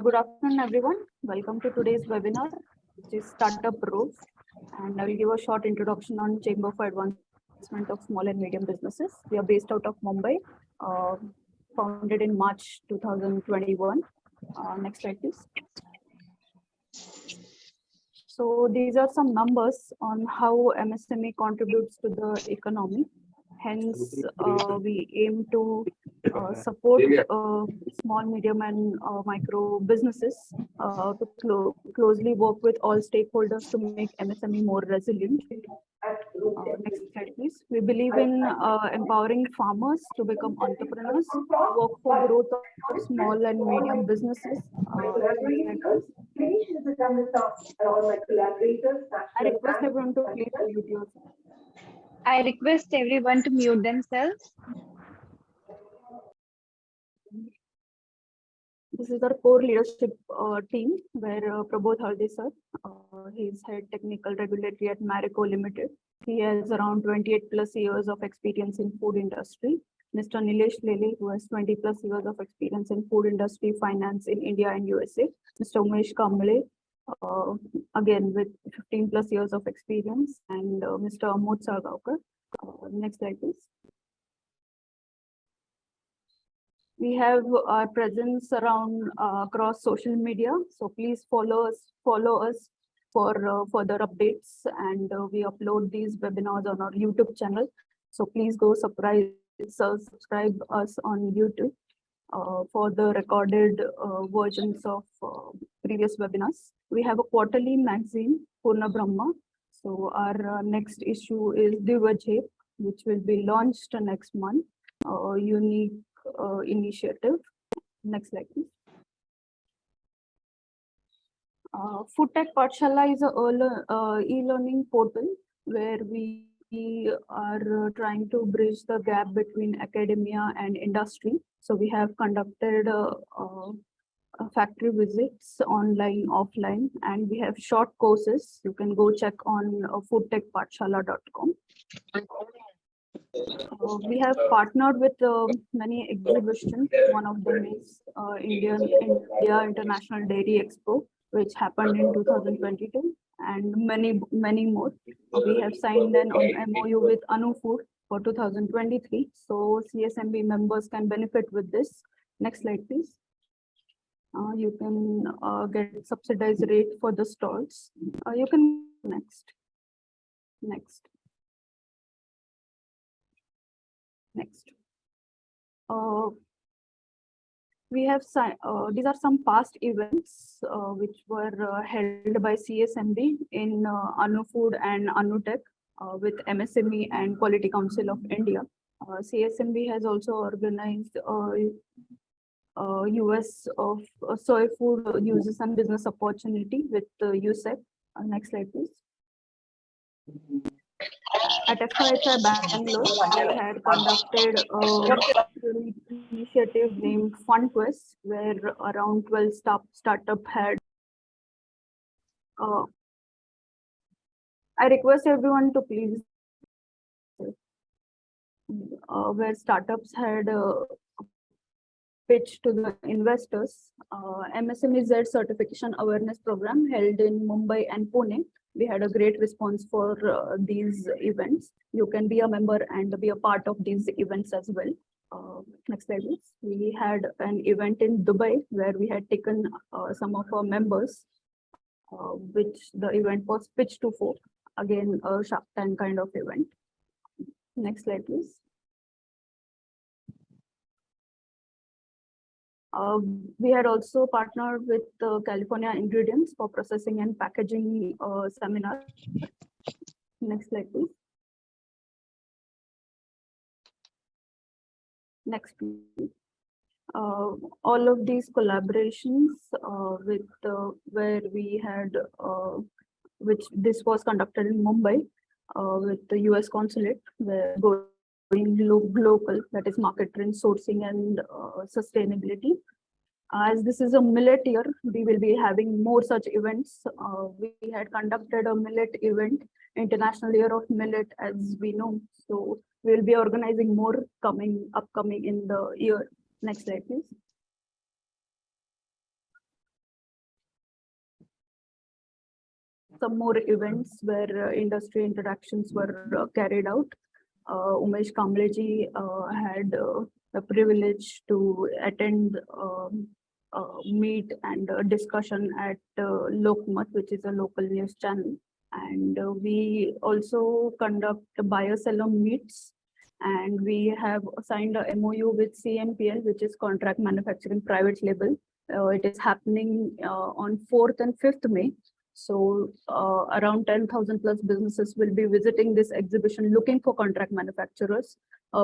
Good afternoon, everyone. Welcome to today's webinar, which is Startup Growth. And I will give a short introduction on Chamber for Advancement of Small and Medium Businesses. We are based out of Mumbai, founded in March 2021. Next slide, please. So these are some numbers on how MSME contributes to the economy. Hence, we aim to support small, medium, and micro businesses to closely work with all stakeholders to make MSME more resilient. Next slide, please. We believe in empowering farmers to become entrepreneurs, work for growth of small and medium businesses. I request everyone to please mute yourself. I request everyone to mute themselves. This is our core leadership team, where Prabodh Halde sir, he's head technical regulatory at Marico Limited. He has around 28 plus years of experience in food industry. Mr. Nilesh Lele, who has 20 plus years of experience in food industry finance in India and USA. Mr. Umesh Kamble, again with 15 plus years of experience, and Mr. Amod Sargaonkar. Next slide, please. We have our presence around across social media, so please follow us for further updates, and we upload these webinars on our YouTube channel. So please go subscribe us on YouTube for the recorded versions of previous webinars. We have a quarterly magazine, Purna Brahma. So our next issue is Divajhe, which will be launched next month. Unique initiative. Next slide, please. Food Tech Pathshala is a e-learning portal where we are trying to bridge the gap between academia and industry. So we have conducted factory visits online, offline, and we have short courses. You can go check on foodtechpathshala.com. We have partnered with many exhibitions. One of them is India International Dairy Expo, which happened in 2022, and many more. We have signed an MOU with Anu Food for 2023, so CSMB members can benefit with this. Next slide, please. You can get subsidized rate for the stalls. You can next. We have these are some past events which were held by CSMB in Anu Food and Anu Tech with MSME and Quality Council of India. CSMB has also organized US of soy food uses and business opportunity with USEC. Next slide, please. At FIHI Bangalore, we had conducted a initiative named Fun Quest, where around 12 startup had. I request everyone to please, where startups had pitched to the investors. MSME certification awareness program held in Mumbai and Pune. We had a great response for these events. You can be a member and be a part of these events as well. Next slide, please. We had an event in Dubai where we had taken some of our members, which the event was pitched to folk. Again, a Shark Tank kind of event. Next slide, please. We had also partnered with California Ingredients for processing and packaging seminar. Next slide, please. Next, please. All of these collaborations with where we had, which this was conducted in Mumbai with the US consulate, where going local, that is market trend sourcing and sustainability. As this is a millet year, we will be having more such events. We had conducted a millet event, International Year of Millet, as we know. So we'll be organizing more upcoming in the year. Next slide, please. some more events where industry interactions were carried out. Umesh Kambleji had the privilege to attend meet and discussion at Lokmat, which is a local news channel. And we also conduct buyer-seller meets, and we have signed a MOU with CMPL, which is Contract Manufacturing Private Label. It is happening on 4th and 5th May. So around 10,000 plus businesses will be visiting this exhibition looking for contract manufacturers,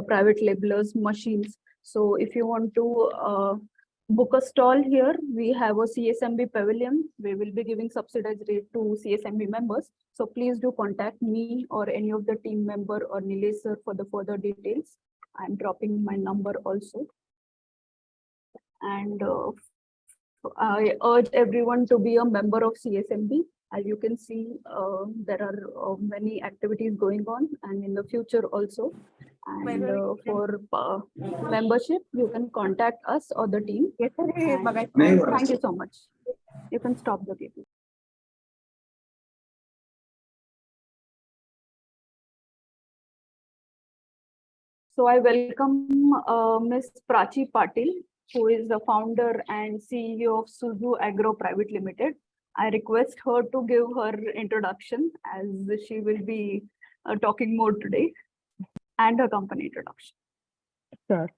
private labelers, machines. So if you want to book a stall here, we have a CSMB pavilion. We will be giving subsidized rate to CSMB members. So please do contact me or any of the team member or Nilesh sir for the further details. I'm dropping my number also. And I urge everyone to be a member of CSMB. As you can see, there are many activities going on and in the future also. And for membership, you can contact us or the team. And thank you so much. You can stop the video. So I welcome Ms. Prachi Patil, who is the founder and CEO of SUZU Agro Private Limited. I request her to give her introduction as she will be talking more today, and her company introduction. Sure.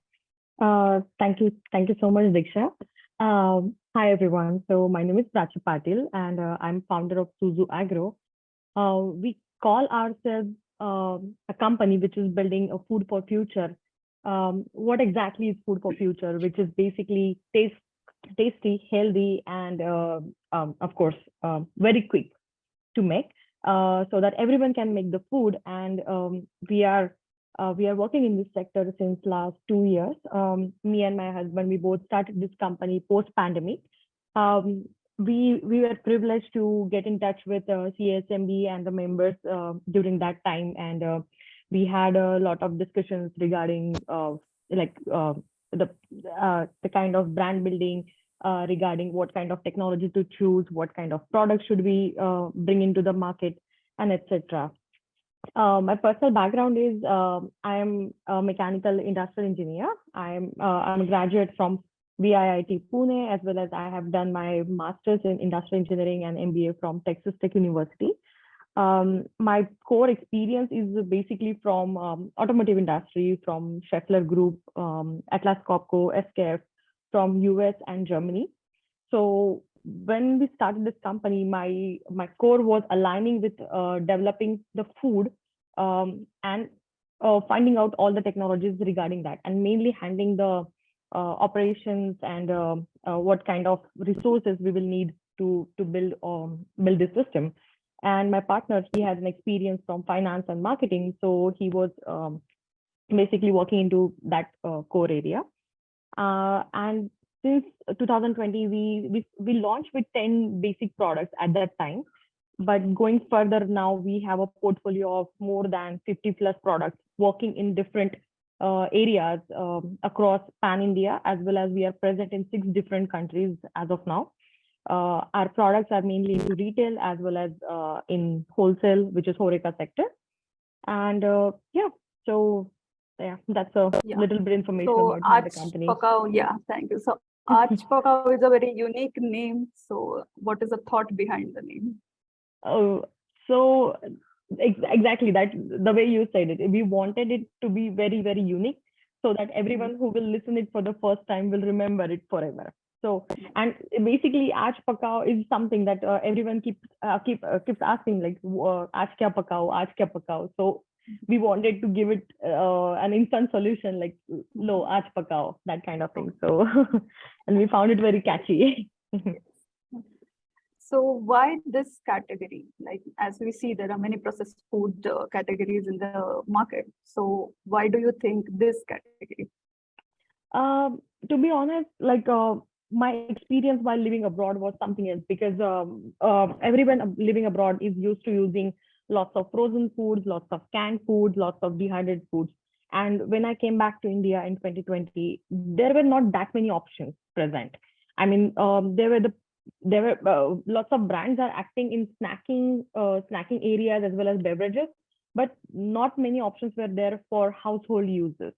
Thank you so much, Diksha. Hi, everyone. So my name is Prachi Patil, and I'm founder of SUZU Agro. We call ourselves a company which is building a food for future. What exactly is food for future? Which is basically tasty, healthy, and of course, very quick to make, so that everyone can make the food. And we are working in this sector since last 2 years. Me and my husband, we both started this company post-pandemic. We were privileged to get in touch with CSMB and the members during that time, and we had a lot of discussions regarding the kind of brand building, regarding what kind of technology to choose, what kind of products should we bring into the market, and etc. My personal background is I am a mechanical industrial engineer. I'm a graduate from VIIT Pune, as well as I have done my master's in industrial engineering and MBA from Texas Tech University. My core experience is basically from automotive industry, from Schaeffler Group, Atlas Copco, SKF, from US and Germany. So when we started this company, my core was aligning with developing the food and finding out all the technologies regarding that, and mainly handling the operations and what kind of resources we will need to build this system. And my partner, he has an experience from finance and marketing, so he was basically working into that core area. And since 2020, we launched with 10 basic products at that time. But going further now, we have a portfolio of more than 50 plus products working in different areas across pan-India, as well as we are present in 6 different countries as of now. Our products are mainly into retail as well as in wholesale, which is HoReCa sector. And that's a little bit information about the company. Pakao, thank you. So Aaj Pakao is a very unique name. So what is the thought behind the name? So exactly that, the way you said it, we wanted it to be very, very unique, so that everyone who will listen it for the first time will remember it forever. So, and basically Aaj Pakao is something that everyone keeps asking, like Aaj kya pakao, Aaj kya pakao. So we wanted to give it an instant solution, like lo Aaj Pakao, that kind of thing. So and we found it very catchy. So why this category? Like, as we see, there are many processed food categories in the market. So why do you think this category? To be honest, like my experience while living abroad was something else, because everyone living abroad is used to using lots of frozen foods, lots of canned foods, lots of dehydrated foods. And when I came back to India in 2020, there were not that many options present. I mean, there were the there were lots of brands are acting in snacking areas as well as beverages, but not many options were there for household uses.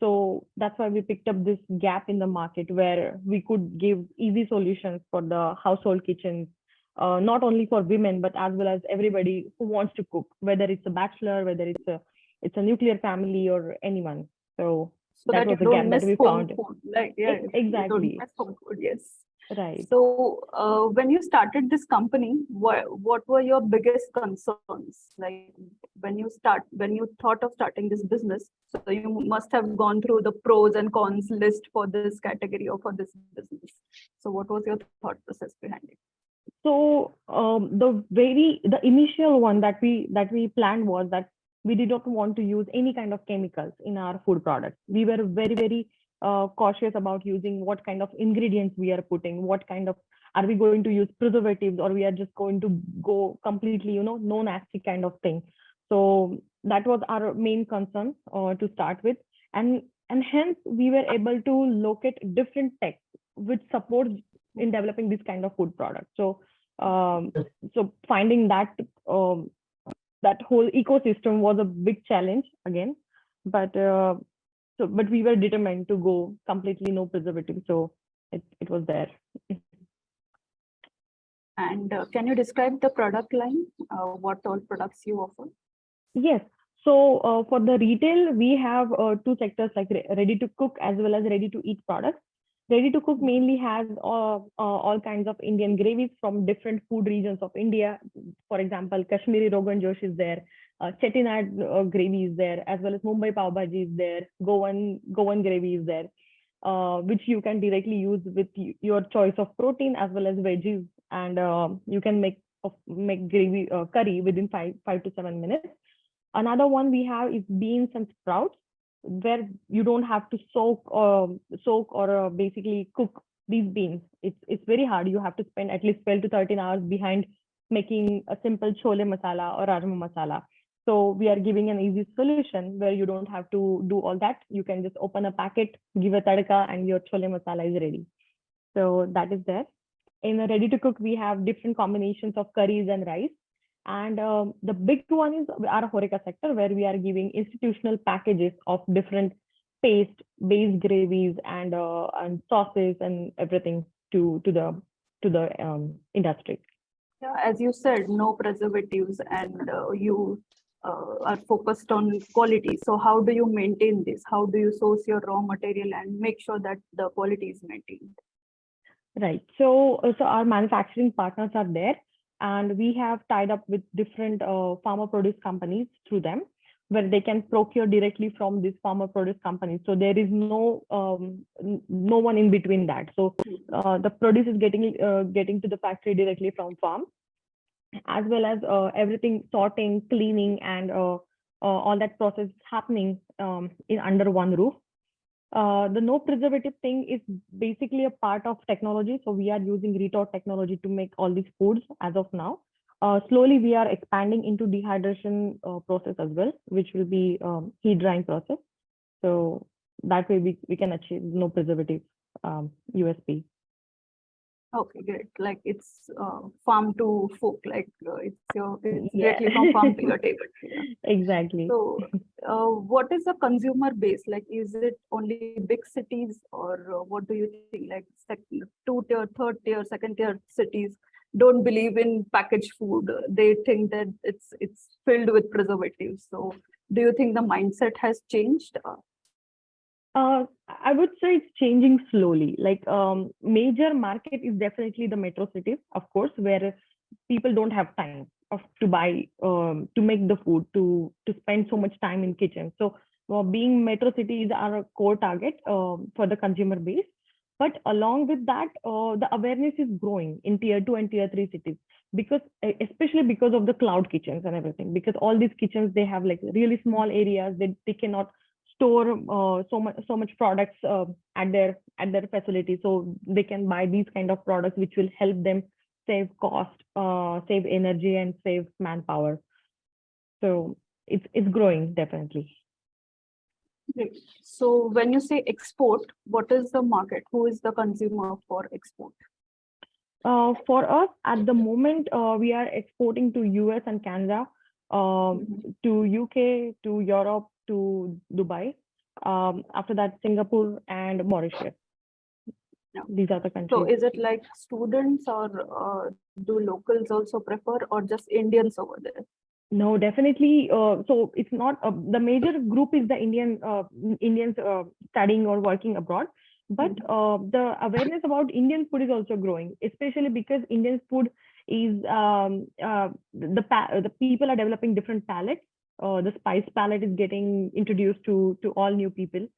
So that's why we picked up this gap in the market where we could give easy solutions for the household kitchens, not only for women, but as well as everybody who wants to cook, whether it's a bachelor, whether it's a nuclear family or anyone. So So that that you was the don't gap that miss we home found. food. Like, yeah, you don't Exactly. miss home food. Yes. Right. So, when you started this company, what were your biggest concerns? Like when you thought of starting this business, so you must have gone through the pros and cons list for this category or for this business. So, what was your thought process behind it? So the initial one that we planned was that we did not want to use any kind of chemicals in our food products. We were very cautious about using what kind of ingredients we are putting, what kind of, are we going to use preservatives, or we are just going to go completely, no nasty kind of thing. So that was our main concern to start with, and hence we were able to locate different tech which supports in developing this kind of food product. So finding that that whole ecosystem was a big challenge again, but but we were determined to go completely no preservative. So it was there. And can you describe the product line? What all products you offer? Yes. So for the retail, we have two sectors like ready to cook as well as ready to eat products. Ready to cook mainly has all kinds of Indian gravies from different food regions of India. For example, Kashmiri Rogan Josh is there, Chettinad gravy is there, as well as Mumbai Pav Bhaji is there, Goan gravy is there, which you can directly use with your choice of protein as well as veggies, and you can make gravy curry within 5 to 7 minutes. Another one we have is beans and sprouts, where you don't have to soak or basically cook these beans. It's very hard. You have to spend at least 12 to 13 hours behind making a simple chole masala or rajma masala. So we are giving an easy solution where you don't have to do all that. You can just open a packet, give a tadka, and your chole masala is ready. So that is there. In a ready to cook, we have different combinations of curries and rice. And the big one is our Horeca sector, where we are giving institutional packages of different paste-based gravies and sauces and everything to the industry. Yeah, as you said, no preservatives, and you are focused on quality. So how do you maintain this? How do you source your raw material and make sure that the quality is maintained? Right. So our manufacturing partners are there, and we have tied up with different farmer produce companies through them, where they can procure directly from these farmer produce companies. So there is no one in between that. So the produce is getting to the factory directly from farm, as well as everything sorting, cleaning, and all that process happening in under one roof. The no preservative thing is basically a part of technology. So we are using retort technology to make all these foods as of now. Slowly, we are expanding into dehydration process as well, which will be heat drying process. So that way we can achieve no preservative USP. Okay, great. Like it's farm to fork, like it's Yeah. directly from farm to your table. Yeah. Exactly. So, what is the consumer base? Like, is it only big cities, or what do you think? Like, two tier, third tier, second tier cities don't believe in packaged food. They think that it's filled with preservatives. So, do you think the mindset has changed? I would say it's changing slowly. Like major market is definitely the metro cities, of course, where people don't have time to buy to make the food to spend so much time in kitchen. So being metro cities are a core target for the consumer base. But along with that, the awareness is growing in tier 2 and tier 3 cities, because especially because of the cloud kitchens and everything. Because all these kitchens, they have like really small areas that they cannot store so much products at their facility, so they can buy these kind of products which will help them save cost, save energy, and save manpower. So it's growing definitely. Great. So, when you say export, what is the market? Who is the consumer for export? For us, at the moment, we are exporting to US and Canada, to UK, to Europe, to Dubai. After that, Singapore and Mauritius. Yeah. These are the So countries. is it like students or do locals also prefer or just Indians over there? No, definitely. So it's not the major group is the Indians studying or working abroad, but the awareness about Indian food is also growing, especially because Indian food is the people are developing different palettes. The spice palette is getting introduced to all new people.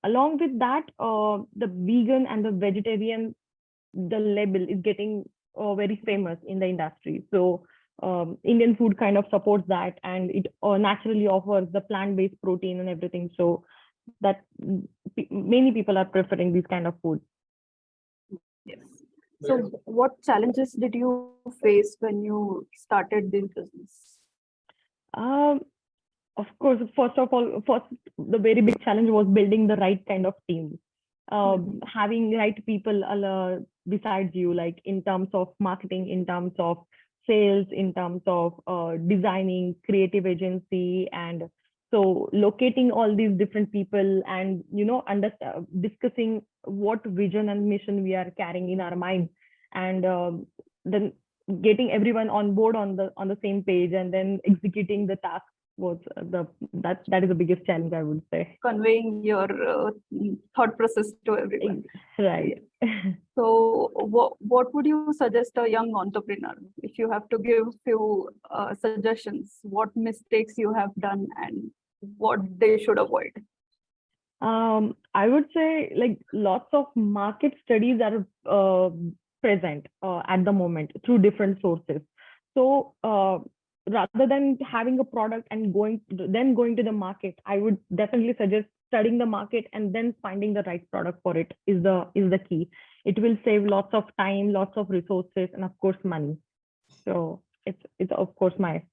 Along with that, the vegan and the vegetarian, the label is getting very famous in the industry. So Indian food kind of supports that, and it naturally offers the plant-based protein and everything. So that many people are preferring these kind of food. Yes. So what challenges did you face when you started this business? Um, of course, first the very big challenge was building the right kind of team. Having right people besides you, like in terms of marketing, in terms of sales, in terms of designing, creative agency, and so locating all these different people, and discussing what vision and mission we are carrying in our mind, and then getting everyone on board on the same page, and then executing the task was that is the biggest challenge, I would say. Conveying your thought process to everyone. Right. So what would you suggest a young entrepreneur if you have to give few suggestions? What mistakes you have done and what they should avoid? I would say like lots of market studies are present at the moment through different sources. So rather than having a product and going to the market, I would definitely suggest studying the market and then finding the right product for it is the key. It will save lots of time, lots of resources, and of course money. So it's of course my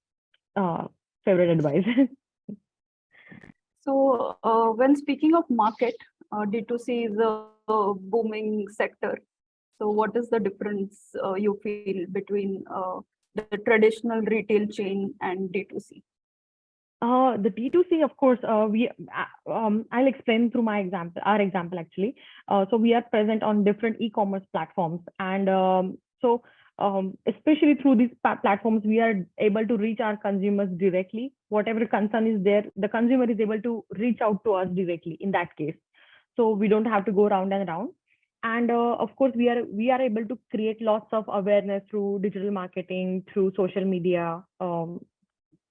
favorite advice. So when speaking of market, D2C is a booming sector. So what is the difference you feel between the traditional retail chain and D2C? The D2C, of course, I'll explain through our example actually. So we are present on different e-commerce platforms, and especially through these platforms, we are able to reach our consumers directly. Whatever concern is there, the consumer is able to reach out to us directly in that case. So we don't have to go round and round. And of course, we are able to create lots of awareness through digital marketing, through social media,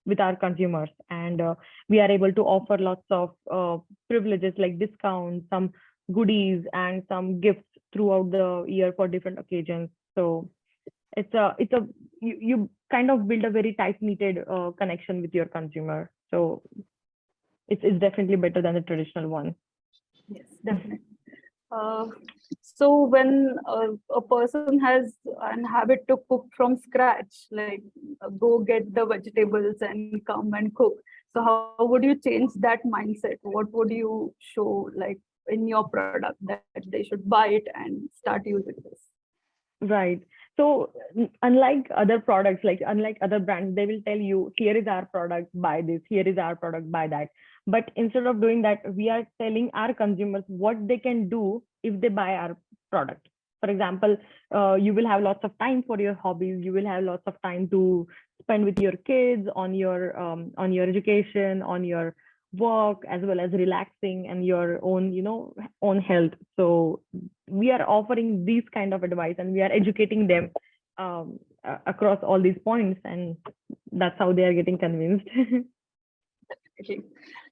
with our consumers, and we are able to offer lots of privileges like discounts, some goodies, and some gifts throughout the year for different occasions. So you kind of build a very tight knitted connection with your consumer. So it's definitely better than the traditional one. Yes, definitely. So when a person has an habit to cook from scratch, like go get the vegetables and come and cook. So how would you change that mindset? What would you show like in your product that they should buy it and start using this? Right. So unlike other products, like unlike other brands, they will tell you, here is our product, buy this, here is our product, buy that. But instead of doing that, we are telling our consumers what they can do if they buy our product. For example, you will have lots of time for your hobbies. You will have lots of time to spend with your kids on your education, on your work, as well as relaxing and your own health. So we are offering these kind of advice, and we are educating them across all these points, and that's how they are getting convinced. Okay.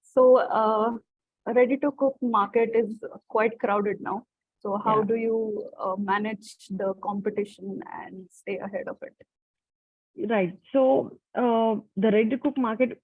So ready to cook market is quite crowded now. So how Yeah. do you manage the competition and stay ahead of it? Right. So the ready to cook market,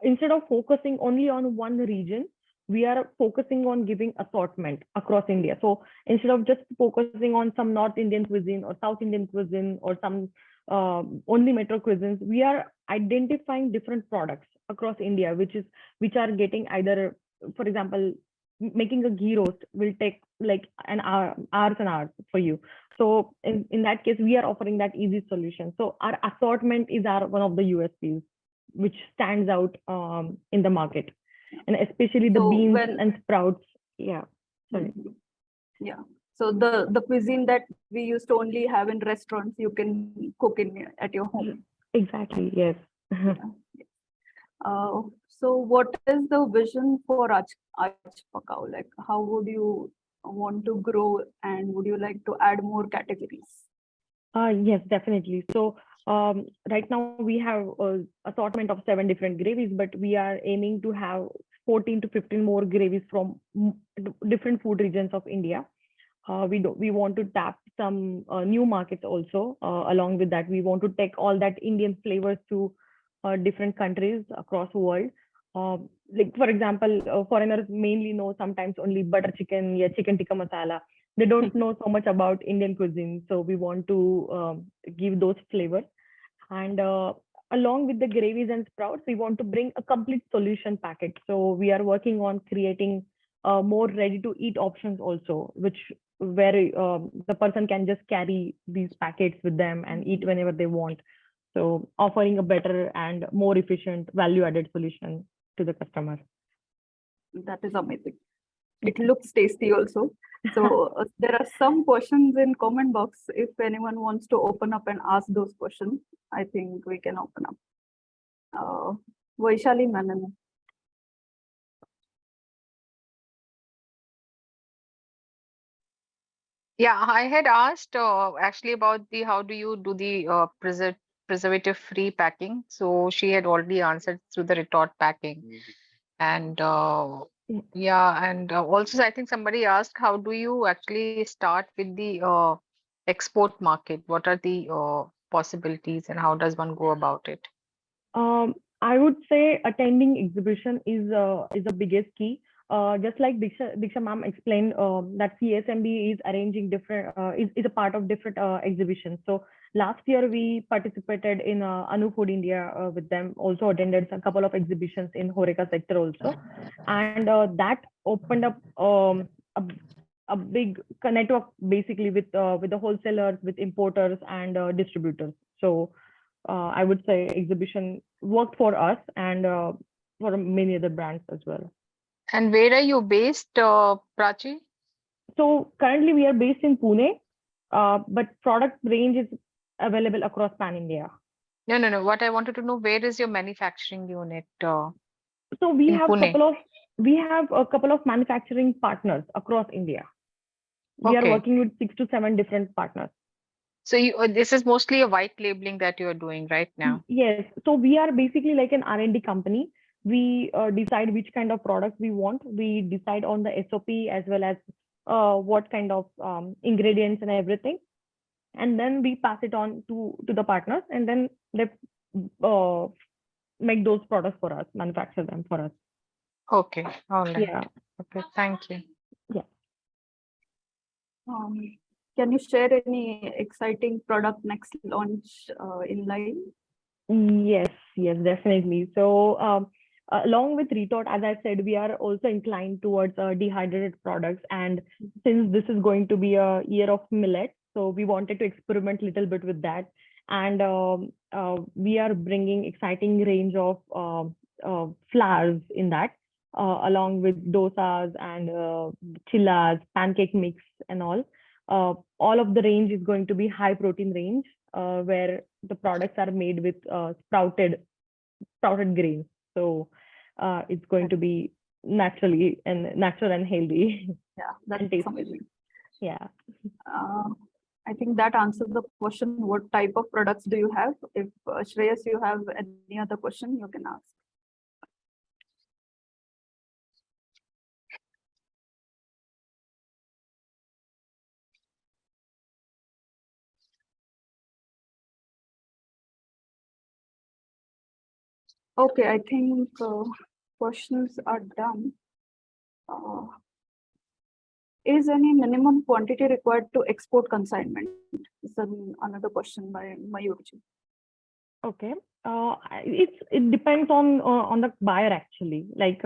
instead of focusing only on one region, we are focusing on giving assortment across India. So instead of just focusing on some North Indian cuisine or South Indian cuisine or some only metro cuisines, we are identifying different products across India, which are getting either, for example, making a ghee roast will take like an hour, hours and hours for you. So in that case, we are offering that easy solution. So our assortment is our one of the USPs, which stands out in the market, and especially the So beans when and sprouts. Yeah, sorry. Mhm. Yeah. So the cuisine that we used to only have in restaurants, you can cook at your home. Exactly. Yes. Yeah. So what is the vision for Aj Pakao? Like, how would you want to grow, and would you like to add more categories? Yes, definitely. So right now we have a assortment of 7 different gravies, but we are aiming to have 14 to 15 more gravies from different food regions of India. We want to tap some new markets also. Along with that, we want to take all that Indian flavors to different countries across the world. Like for example, foreigners mainly know sometimes only butter chicken, yeah, chicken tikka masala. They don't know so much about Indian cuisine, so we want to give those flavors. And along with the gravies and sprouts, we want to bring a complete solution packet. So we are working on creating more ready to eat options also, which where the person can just carry these packets with them and eat whenever they want. So offering a better and more efficient value added solution to the customer. That is amazing. It looks tasty also. So there are some questions in comment box. If anyone wants to open up and ask those questions, I think we can open up. Vaishali Menon. Yeah, I had asked actually about the how do you do the preservative free packing. So she had already answered through the retort packing. And yeah, and also I think somebody asked how do you actually start with the export market? What are the possibilities and how does one go about it? I would say attending exhibition is the biggest key. Just like Diksha ma'am explained, that CSMB is arranging different is a part of different exhibitions. So last year we participated in Anu Food India with them. Also attended a couple of exhibitions in Horeca sector also, and that opened up a a big network basically with the wholesalers, with importers and distributors. So I would say exhibition worked for us and for many other brands as well. And where are you based, Prachi? So currently we are based in Pune, but product range is available across pan India. No, no, no. What I wanted to know, where is your manufacturing unit So in Pune? we have a couple of manufacturing partners across India. We are Okay. working with 6 to 7 different partners. So you, this is mostly a white labeling that you are doing right now. Yes. So we are basically like an R&D company. We decide which kind of products we want. We decide on the SOP as well as what kind of ingredients and everything. And then we pass it on to the partners, and then they uh, make those products for us, manufacture them for us. Okay. All right. Yeah. Okay. Thank you. Yeah. Can you share any exciting product next launch in line? Yes, yes, definitely. So, along with retort, as I said, we are also inclined towards dehydrated products. And since this is going to be a year of millet, so we wanted to experiment a little bit with that. And we are bringing exciting range of flours in that, along with dosas and chillas, pancake mix, and all. All of the range is going to be high protein range, where the products are made with sprouted grains. So it's going to be natural and healthy Yeah, and that's tasty. amazing. Yeah. I think that answers the question. What type of products do you have? If Shreyas, you have any other question, you can ask. Okay, I think questions are done. Uh, is any minimum quantity required to export consignment? Is another question by Mayurji. Okay. It depends on the buyer actually. Like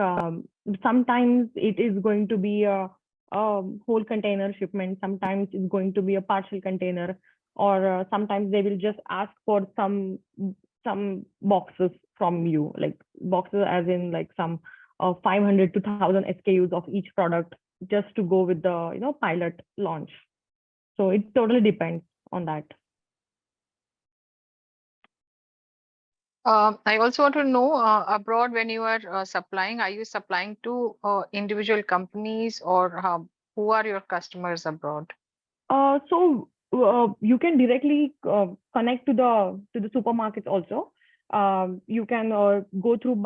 sometimes it is going to be a whole container shipment. Sometimes it's going to be a partial container, or sometimes they will just ask for some boxes from you, like boxes as in like some 500 to 1,000 SKUs of each product, just to go with the pilot launch. So it totally depends on that. I also want to know abroad when you are supplying, are you supplying to individual companies or who are your customers abroad? So you can directly connect to the supermarkets also. You can go through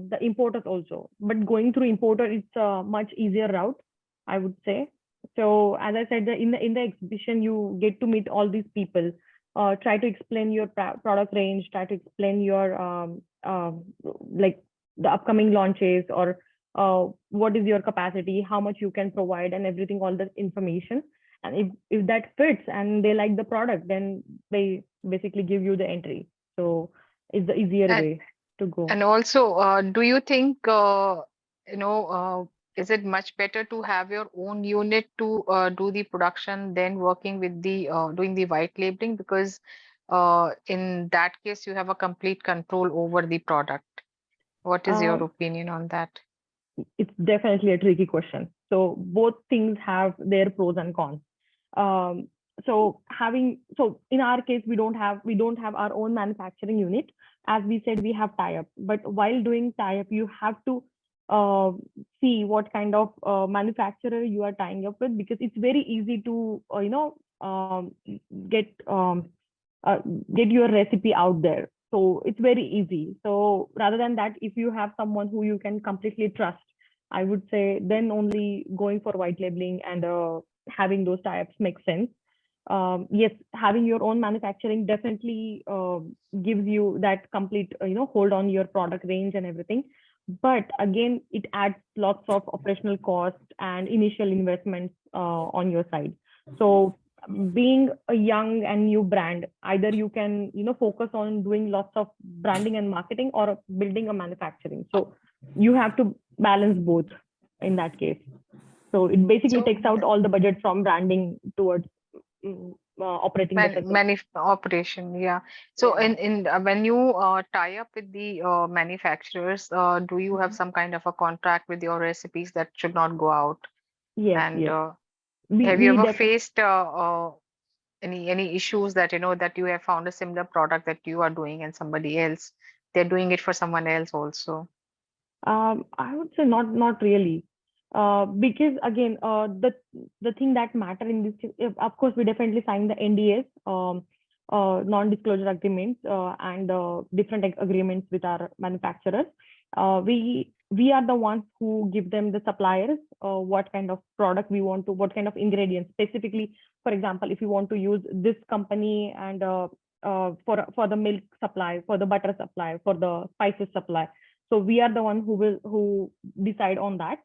the importers also, but going through importer it's a much easier route, I would say. So as I said, in the exhibition you get to meet all these people. Try to explain your product range. Try to explain your like the upcoming launches, or what is your capacity, how much you can provide, and everything, all the information. And if that fits and they like the product, then they basically give you the entry. So it's the easier And way to go. and also, do you think you know is it much better to have your own unit to do the production than working with the doing the white labeling? Because in that case, you have a complete control over the product. What is your uh, opinion on that? it's definitely a tricky question. So both things have their pros and cons. um, so in our case we don't have our own manufacturing unit. As we said, we have tie-up, but while doing tie-up you have to uh, see what kind of manufacturer you are tying up with, because it's very easy to get uh, get your recipe out there. So it's very easy. So rather than that, if you have someone who you can completely trust, I would say then only going for white labeling and having those tie-ups makes sense. Yes, having your own manufacturing definitely gives you that complete, hold on your product range and everything. But again, it adds lots of operational cost and initial investments on your side. So being a young and new brand, either you can, focus on doing lots of branding and marketing, or building a manufacturing. So you have to balance both in that case. So it basically So takes out all the budget from branding towards operating the facility. operation, yeah. So Yeah. in when you tie up with the manufacturers, do you have some kind of a contract with your recipes that should not go out? Yes, And yes. We have you we ever def faced any issues that that you have found a similar product that you are doing and somebody else they're doing it for someone else also? I would say not really. Because again, the thing that matter in this, of course, we definitely sign the NDAs, non-disclosure agreements, and different agreements with our manufacturers. We are the ones who give them, the suppliers, what kind of product we want to, what kind of ingredients specifically. For example, if you want to use this company and for the milk supply, for the butter supply, for the spices supply, so we are the one who decide on that.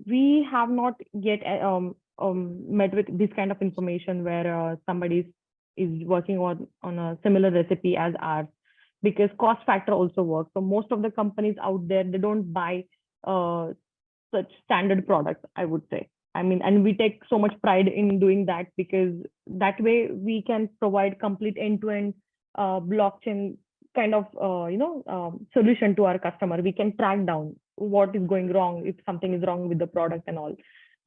We have not yet met with this kind of information where somebody is working on a similar recipe as ours, because cost factor also works. So most of the companies out there, they don't buy uh, such standard products, I would say. I mean, and we take so much pride in doing that, because that way we can provide complete end-to-end blockchain kind of solution to our customer. We can track down what is going wrong, if something is wrong with the product and all.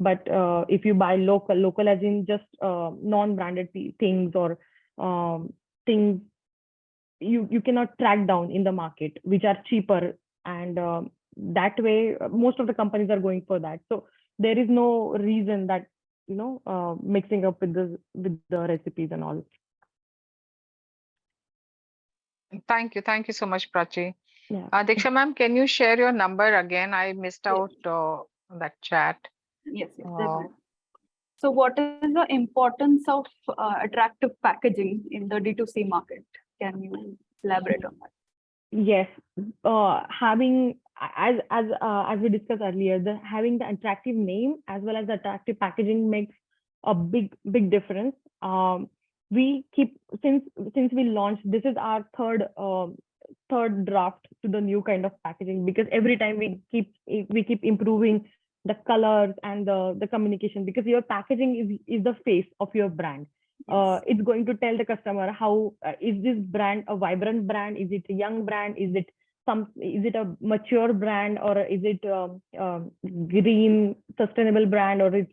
But if you buy local as in just non-branded things, or things you cannot track down in the market, which are cheaper. And that way most of the companies are going for that. So there is no reason that mixing up with the recipes and all. Thank you so much, Prachi. Yeah. Diksha ma'am, can you share your number again? I missed Yes, out that chat. yes, Uh, definitely. So what is the importance of attractive packaging in the D2C market? Can you elaborate on that? Yes, having, as we discussed earlier, having the attractive name as well as the attractive packaging makes a big difference. we keep, since we launched, this is our third draft to the new kind of packaging, because every time we keep improving the colors and the communication, because your packaging is the face of your brand. Yes. It's going to tell the customer how, is this brand a vibrant brand, is it a young brand, is it a mature brand, or is it green sustainable brand, or it's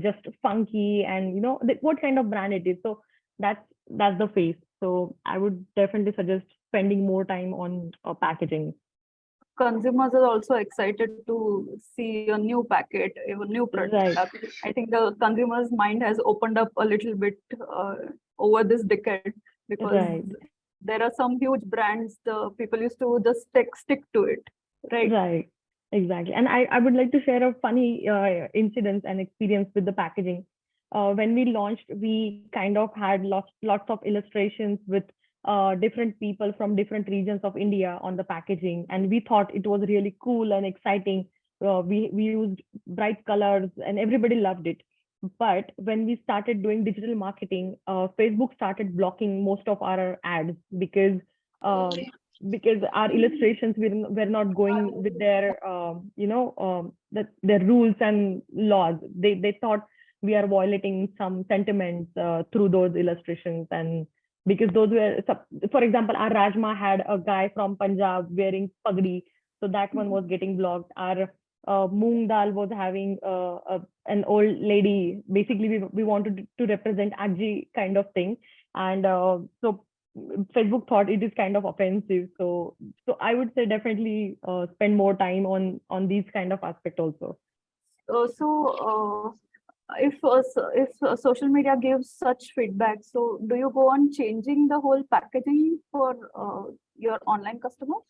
just funky, and what kind of brand it is. So that's the face. So I would definitely suggest spending more time on packaging. Consumers are also excited to see a new packet, a new product. Right. I think the consumer's mind has opened up a little bit over this decade, because Right. there are some huge brands, the people used to just stick to it, right? Right. Exactly. And I would like to share a funny incident and experience with the packaging. When we launched, we kind of had lots of illustrations with different people from different regions of India on the packaging, and we thought it was really cool and exciting. We used bright colors, and everybody loved it. But when we started doing digital marketing, Facebook started blocking most of our ads, because our illustrations were not going with their their rules and laws. They thought we are violating some sentiments through those illustrations. And because those were, for example, our Rajma had a guy from Punjab wearing pagdi, so that one was getting blocked. Our Moong Dal was having an old lady. Basically, we wanted to represent Aji kind of thing, and so Facebook thought it is kind of offensive. So I would say definitely spend more time on these kind of aspect also. If social media gives such feedback, so do you go on changing the whole packaging for your online customers?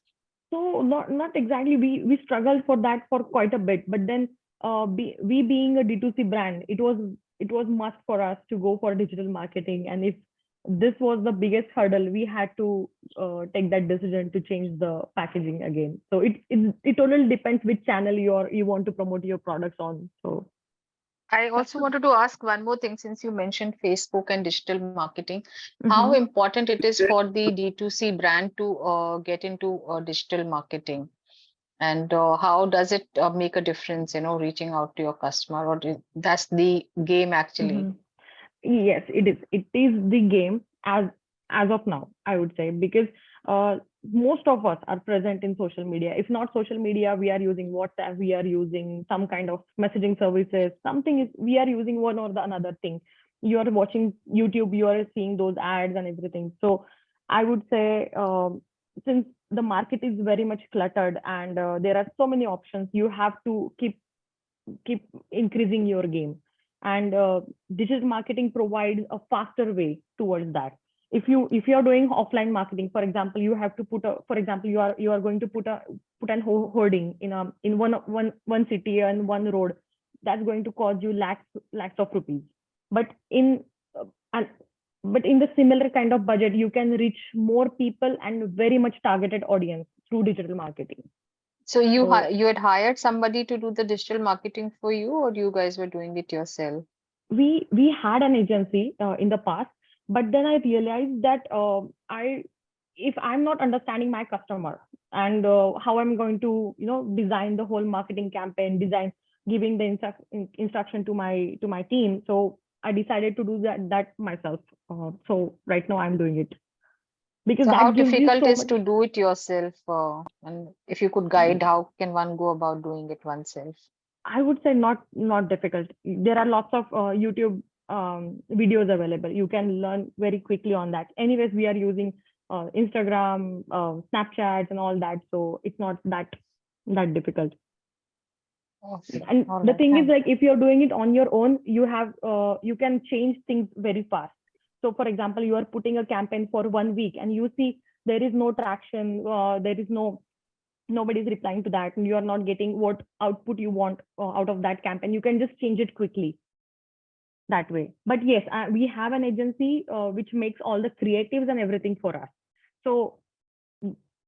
So not exactly. We struggled for that for quite a bit, but then we being a D2C brand, it was must for us to go for digital marketing. And if this was the biggest hurdle, we had to take that decision to change the packaging again. So it totally depends which channel you want to promote your products on. So I also wanted to ask one more thing, since you mentioned Facebook and digital marketing. How mhm. important it is for the D2C brand to get into digital marketing? And how does it make a difference, reaching out to your customer, or that's the game actually? Mhm. Yes, it is. It is the game as of now, I would say, because uh, most of us are present in social media. If not social media, we are using WhatsApp, we are using some kind of messaging services. Something is, we are using one or the another thing. You are watching YouTube, you are seeing those ads and everything. So I would say, since the market is very much cluttered, and there are so many options, you have to keep increasing your game. And digital marketing provides a faster way towards that. If you are doing offline marketing, for example, you have to for example, you are going to put an hoarding in one city and one road. That's going to cost you lakhs of rupees. But in and but in the similar kind of budget, you can reach more people and very much targeted audience through digital marketing. So So you had hired somebody to do the digital marketing for you, or you guys were doing it yourself? we had an agency in the past, but then I realized that I if I'm not understanding my customer, and how I'm going to design the whole marketing campaign, giving the instruction to my team. So I decided to do that myself. So right now I'm doing it, because So how that gives you difficult so is much. to do it yourself? And if you could guide, how can one go about doing it oneself? I would say not difficult. There are lots of YouTube videos available. You can learn very quickly on that. Anyways, we are using Instagram, Snapchat, and all that, so it's not that difficult. Okay, And all the right. thing is, Thanks. like, if you're doing it on your own, you can change things very fast. So, for example, you are putting a campaign for 1 week, and you see there is no traction. There is nobody's replying to that, and you are not getting what output you want out of that campaign. You can just change it quickly that way. But yes, we have an agency which makes all the creatives and everything for us. So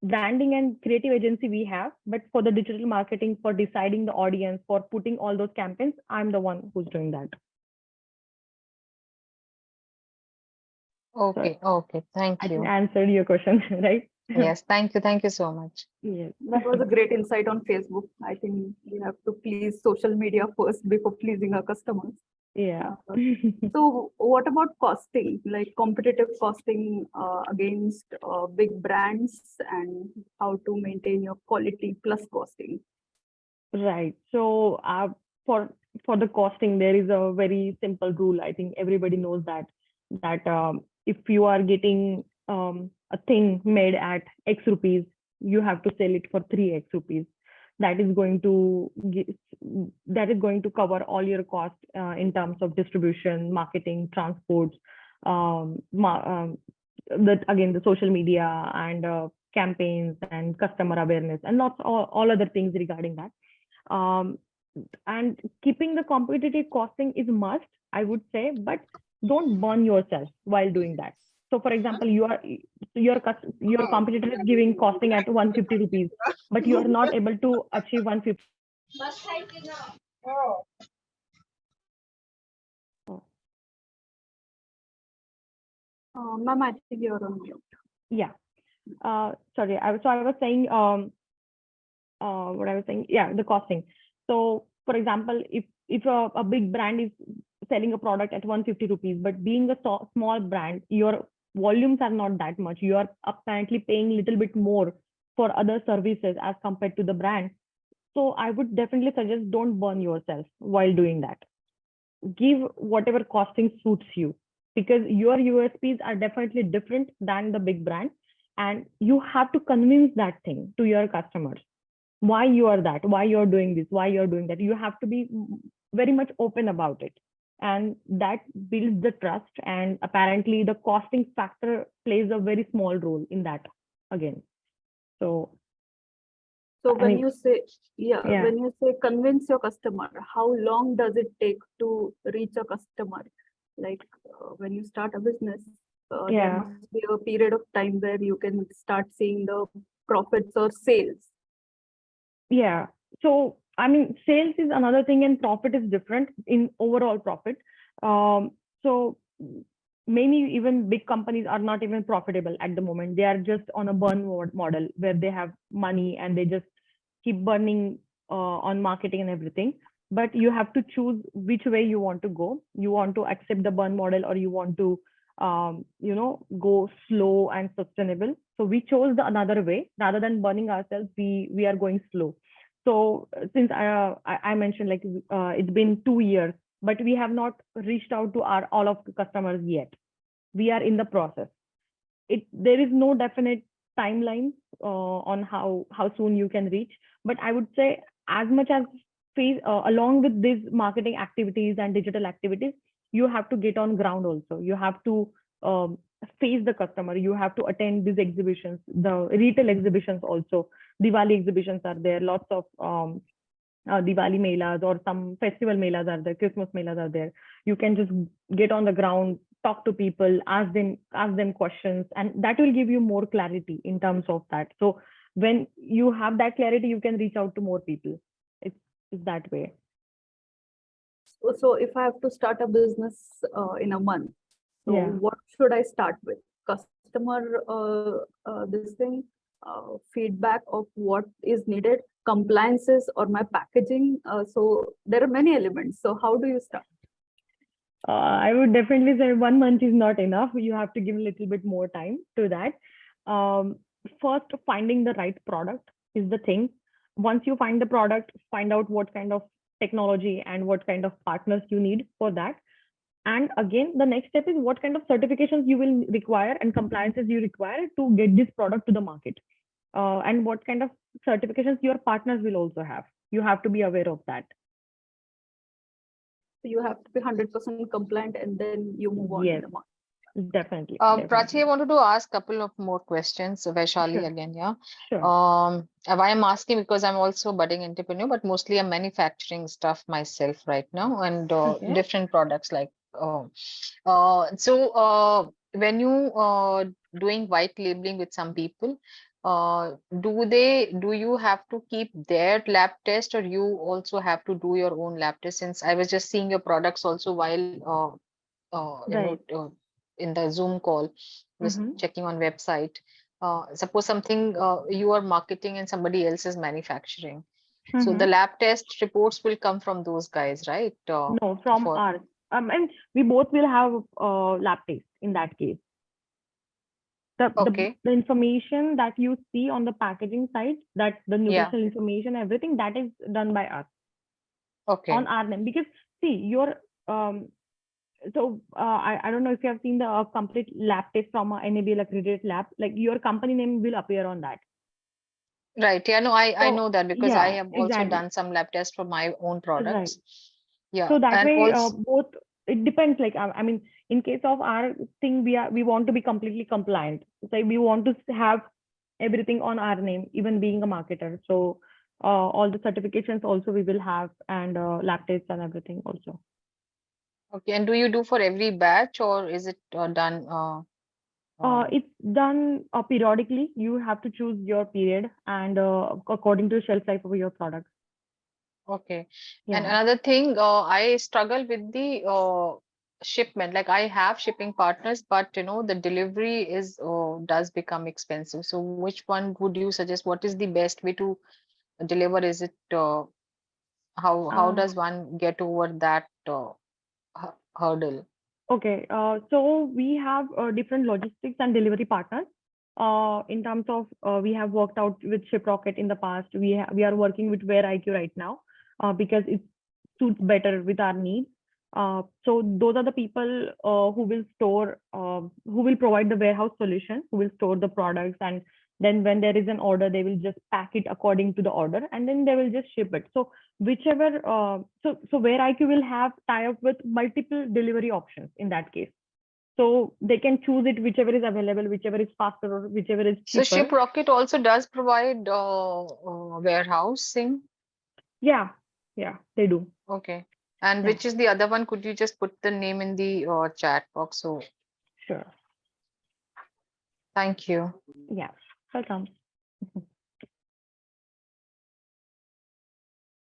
branding and creative agency we have, but for the digital marketing, for deciding the audience, for putting all those campaigns, I'm the one who's doing that. Okay, okay. Thank I think you. I answered your question, right? Yes, thank you. Thank you so much. Yes. That was a great insight on Facebook. I think we have to please social media first before pleasing our customers. Yeah. Uh, So what about costing, like competitive costing against big brands, and how to maintain your quality plus costing? Right. So for the costing, there is a very simple rule. I think everybody knows that if you are getting a thing made at X rupees, you have to sell it for 3X rupees. That is going to that is going to cover all your costs in terms of distribution, marketing, transport, um, ma- um, again the social media and campaigns and customer awareness and lots all other things regarding that. um, and keeping the competitive costing is must, I would say, but don't burn yourself while doing that. So for example, your competitor is giving costing at 150 rupees, but you are not able to achieve 150. Ma'am, I think you're on mute. Yeah. Sorry, I was saying what I was saying, yeah, the costing. So for example, if a big brand is selling a product at 150 rupees, but being a small brand, your volumes are not that much. You are apparently paying a little bit more for other services as compared to the brand. So I would definitely suggest don't burn yourself while doing that. Give whatever costing suits you, because your USPs are definitely different than the big brand, and you have to convince that thing to your customers why you are that, why you're doing this, why you're doing that. You have to be very much open about it, and that builds the trust. And apparently the costing factor plays a very small role in that again. So So I mean, yeah. when you say convince your customer, how long does it take to reach a customer? Like when you start a business, there Yeah. must be a period of time where you can start seeing the profits or sales. Yeah. So, I mean, sales is another thing and profit is different in overall profit. So many even big companies are not even profitable at the moment. They are just on a burn model where they have money and they just keep burning on marketing and everything. But you have to choose which way you want to go. You want to accept the burn model, or you want to go slow and sustainable. So we chose the another way. Rather than burning ourselves, we are going slow. So since I mentioned, like, it's been 2 years, but we have not reached out to our all of the customers yet. We are in the process. There is no definite timeline on how soon you can reach, but I would say as much as along with these marketing activities and digital activities, you have to get on ground also. You have to um, face the customer. You have to attend these exhibitions, the retail exhibitions also. Diwali exhibitions are there, lots of Diwali melas or some festival melas are there, Christmas melas are there. You can just get on the ground, talk to people, ask them questions, and that will give you more clarity in terms of that. So when you have that clarity, you can reach out to more people. It's that way. So if I have to start a business in a month, so Yeah. what should I start with? Customer, this thing, feedback of what is needed, compliances, or my packaging. So there are many elements. So how do you start? I would definitely say 1 month is not enough. You have to give a little bit more time to that. First, finding the right product is the thing. Once you find the product, find out what kind of technology and what kind of partners you need for that. And again, the next step is what kind of certifications you will require and compliances you require to get this product to the market. And what kind of certifications your partners will also have. You have to be aware of that. So you have to be 100% compliant, and then you move on in Yes, the market. definitely. Prachi, Definitely. I wanted to ask a couple of more questions. Vaishali Sure. again, yeah. Sure. Why I'm asking, because I'm also a budding entrepreneur, but mostly I'm manufacturing stuff myself right now, and Okay. different products like. When you doing white labeling with some people, do you have to keep their lab test, or you also have to do your own lab test? Since I was just seeing your products also while Right. in the Zoom call, was Mhm. checking on website. Suppose something you are marketing and somebody else is manufacturing. So the Mhm. lab test reports will come from those guys, right? No, from For ours. And we both will have lab tests in that case. okay, The information that you see on the packaging side, that the yeah, nutritional information, everything that is done by us on okay. our name. Because see, your I don't know if you have seen the complete lab test from a NABL accredited lab. Like your company name will appear on that. Right. Yeah, no, I So know that because I yeah, have also exactly. done some lab tests for my own Right. products. Yeah, So that and way, also both it depends. Like I mean, in case of our thing, we want to be completely compliant. So we want to have everything on our name, even being a marketer. So all the certifications also we will have, and lab tests and everything also. okay. And do you do for every batch or is it done? Uh, It's done periodically. You have to choose your period and according to shelf life of your product. okay. And Yeah. another thing, I struggle with the shipment. Like I have shipping partners, but the delivery is does become expensive. So which one would you suggest? What is the best way to deliver? Is it how Uh, does one get over that hurdle? Okay, so we have different logistics and delivery partners. In terms of, we have worked out with ShipRocket in the past. We are working with WhereIQ right now because it suits better with our needs. So those are the people who will provide the warehouse solution, who will store the products, and then when there is an order, they will just pack it according to the order, and then they will just ship it. So whichever so where IQ will have tie up with multiple delivery options in that case, so they can choose it whichever is available, whichever is faster, or whichever is So cheaper. ShipRocket also does provide warehousing. Yeah, yeah, they do. Okay. And Yeah, which is the other one? Could you just put the name in the chat box? So sure. thank you. Yeah, welcome.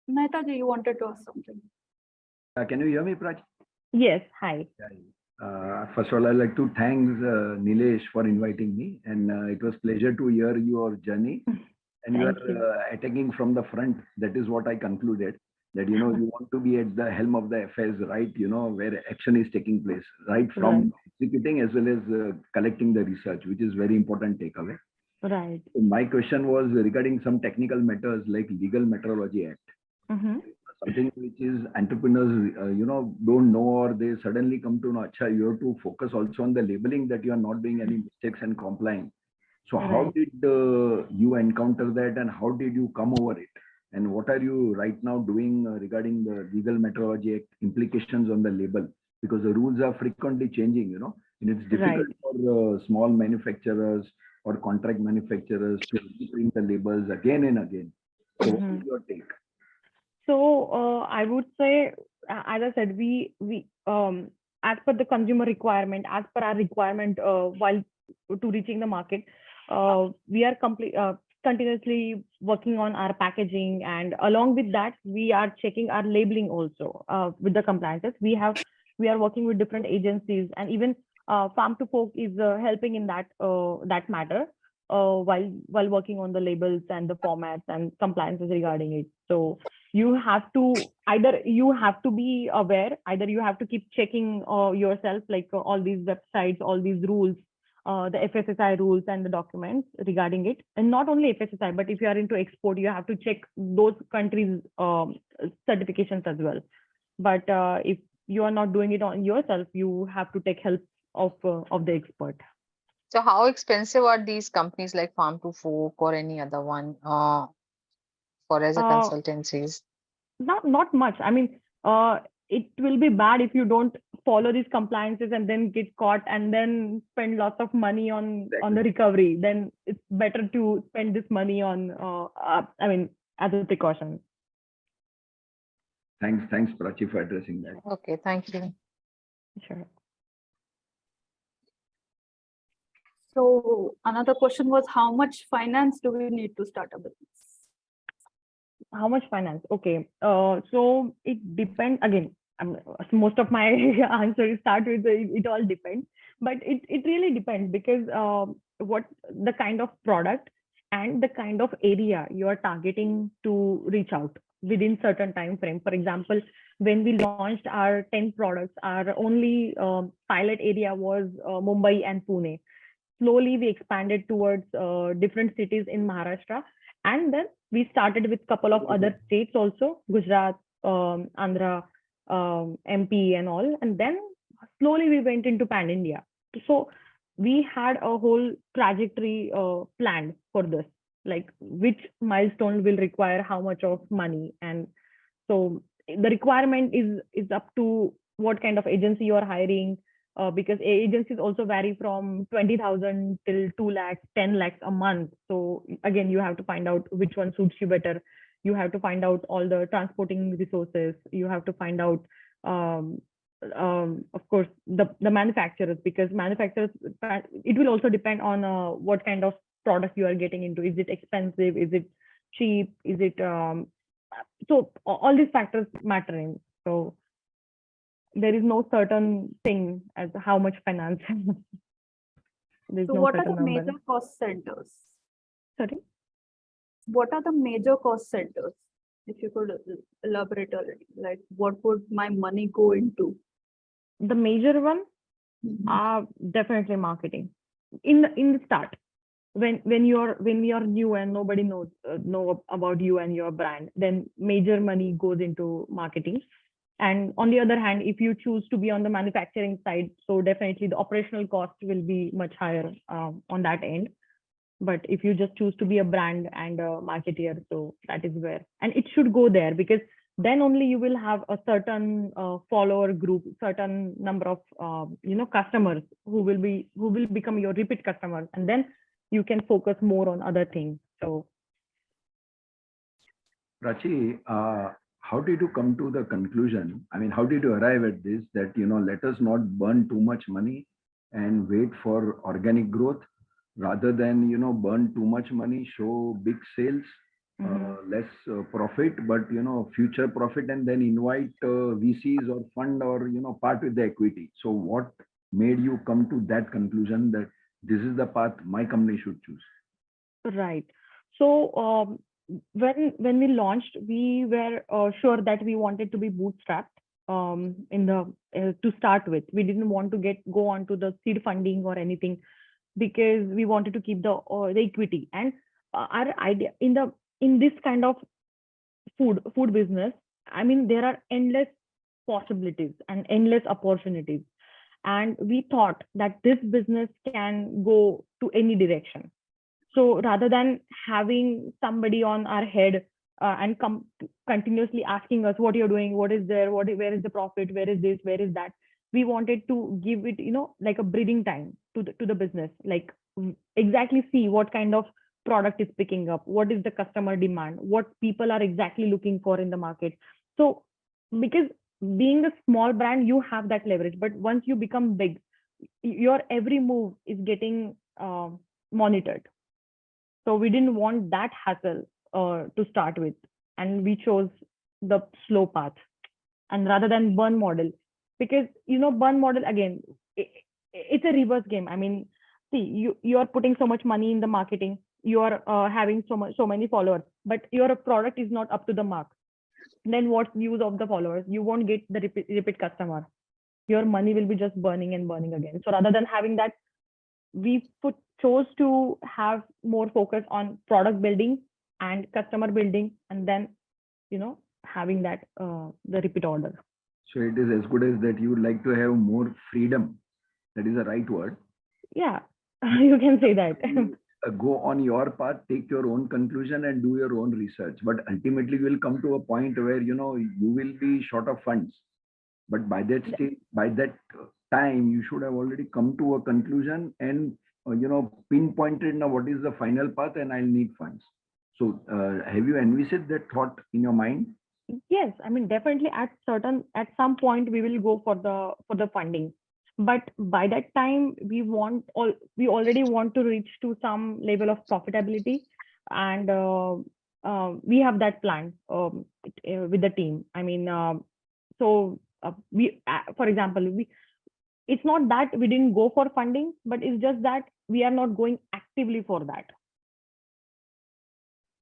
Mehta ji, you wanted to ask something. Can you hear me, Prachi? Yes, hi. First of all, I'd like to thank Nilesh for inviting me, and it was pleasure to hear your journey. And you Thank you. are attacking from the front. That is what I concluded. That you want to be at the helm of the affairs, right? Where action is taking place, right from executing as well as collecting the research, which is very important takeaway. Right. So my question was regarding some technical matters like Legal Metrology Act. Mm-hmm. Something which is entrepreneurs, don't know, or they suddenly come to know, acha, you have to focus also on the labeling that you are not doing any mistakes and complying. So how Right. did you encounter that, and how did you come over it? And what are you right now doing regarding the Legal Metrology Act implications on the label? Because the rules are frequently changing, and it's difficult Right. for small manufacturers or contract manufacturers to reprint the labels again and again. So what Mm-hmm. is your take? So I would say, as I said, we as per the consumer requirement, as per our requirement, while to reaching the market, we are continuously working on our packaging, and along with that, we are checking our labeling also with the compliances. We are working with different agencies, and even Farm to Fork is helping in that matter while working on the labels and the formats and compliances regarding it. So you have to be aware, either you have to keep checking yourself, like all these websites, all these rules, the FSSI rules and the documents regarding it. And not only FSSI, but if you are into export, you have to check those countries certifications as well. But if you are not doing it on yourself, you have to take help of the expert. So how expensive are these companies like Farm to Fork or any other one for as a uh, consultancies? not much. I mean, it will be bad if you don't follow these compliances and then get caught and then spend lots of money on the recovery. Then it's better to spend this money on I mean, as a precaution. Thanks, Prachi, for addressing that. Okay, thank you. Sure. So another question was, how much finance do we need to start a business? How much finance? Okay. So it depends again. most of my answers start with it all depends, but it really depends because what the kind of product and the kind of area you are targeting to reach out within certain time frame. For example, when we launched our 10 products, our only pilot area was Mumbai and Pune. Slowly we expanded towards different cities in Maharashtra, and then we started with couple of other states also, Gujarat, Andhra, MP and all, and then slowly we went into pan India. So we had a whole trajectory planned for this, like which milestone will require how much of money. And so the requirement is up to what kind of agency you are hiring, because agencies also vary from 20,000 till 2 lakhs, 10 lakhs a month. So again, you have to find out which one suits you better. You have to find out all the transporting resources. You have to find out, of course, the manufacturers, because manufacturers, it will also depend on what kind of product you are getting into. Is it expensive? Is it cheap? Is it so all these factors matter in. So there is no certain thing as how much finance. There's So no what are certain the number. major cost centers? Sorry. What are the major cost centers? If you could elaborate a little, like what would my money go into? The major one Mhm. are definitely marketing. In the start, when you're new and nobody know about you and your brand, then major money goes into marketing. And on the other hand, if you choose to be on the manufacturing side, so definitely the operational cost will be much higher on that end. But if you just choose to be a brand and a marketeer, so that is where, and it should go there, because then only you will have a certain follower group, certain number of customers who will become your repeat customers, and then you can focus more on other things. So Prachi, how did you come to the conclusion? I mean, how did you arrive at this that, let us not burn too much money and wait for organic growth rather than, burn too much money, show big sales, less profit, but, future profit, and then invite VCs or fund or, part with the equity. So what made you come to that conclusion that this is the path my company should choose? right. So when we launched, we were sure that we wanted to be bootstrapped in the to start with. We didn't want to go on to the seed funding or anything, because we wanted to keep the equity. And our idea in this kind of food business, I mean, there are endless possibilities and endless opportunities, and we thought that this business can go to any direction. So rather than having somebody on our head and continuously asking us what you're doing, what is there, where is the profit, where is this, where is that, we wanted to give it, like a breathing time to the business, like exactly see what kind of product is picking up, what is the customer demand, what people are exactly looking for in the market. So because being a small brand, you have that leverage, but once you become big, your every move is getting monitored. So we didn't want that hassle to start with, and we chose the slow path, and rather than burn model, because burn model again, it's a reverse game. I mean, see, you are putting so much money in the marketing, you are having so many followers, but your product is not up to the mark. Then what's the use of the followers? You won't get the repeat customer. Your money will be just burning and burning again. So rather than having that, we chose to have more focus on product building and customer building, and then having that the repeat order. So it is as good as that you would like to have more freedom. That is the right word. Yeah, you can say that. Go on your path, take your own conclusion and do your own research. But ultimately you will come to a point where, you will be short of funds. But by that stage, by that time, you should have already come to a conclusion and, pinpointed now what is the final path and I'll need funds. So have you envisaged that thought in your mind? Yes, I mean, definitely at some point we will go for the funding, but by that time we already want to reach to some level of profitability, and we have that plan with the team. I mean, so for example, it's not that we didn't go for funding, but it's just that we are not going actively for that.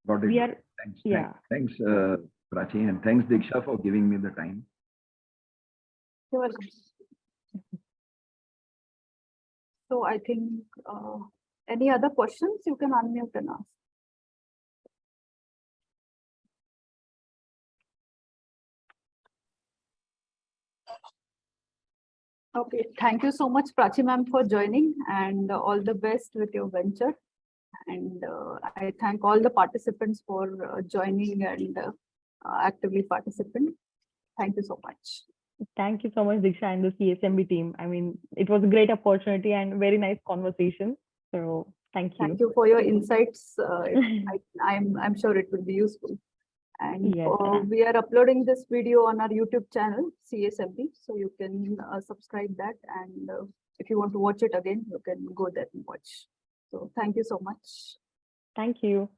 Got it. We are, Thanks. yeah. Thanks, Prachi, and thanks, Diksha, for giving me the time. You're welcome. So I think any other questions you can unmute and ask. Okay, thank you so much, Prachi ma'am, for joining, and all the best with your venture. And I thank all the participants for joining and actively participating. Thank you so much. Thank you so much, Diksha, and the CSMB team. I mean, it was a great opportunity and very nice conversation. So thank you. Thank you for your insights. I'm sure it will be useful. And Yes, we are uploading this video on our YouTube channel, CSMB. So you can subscribe that. And if you want to watch it again, you can go there and watch. So thank you so much. thank you.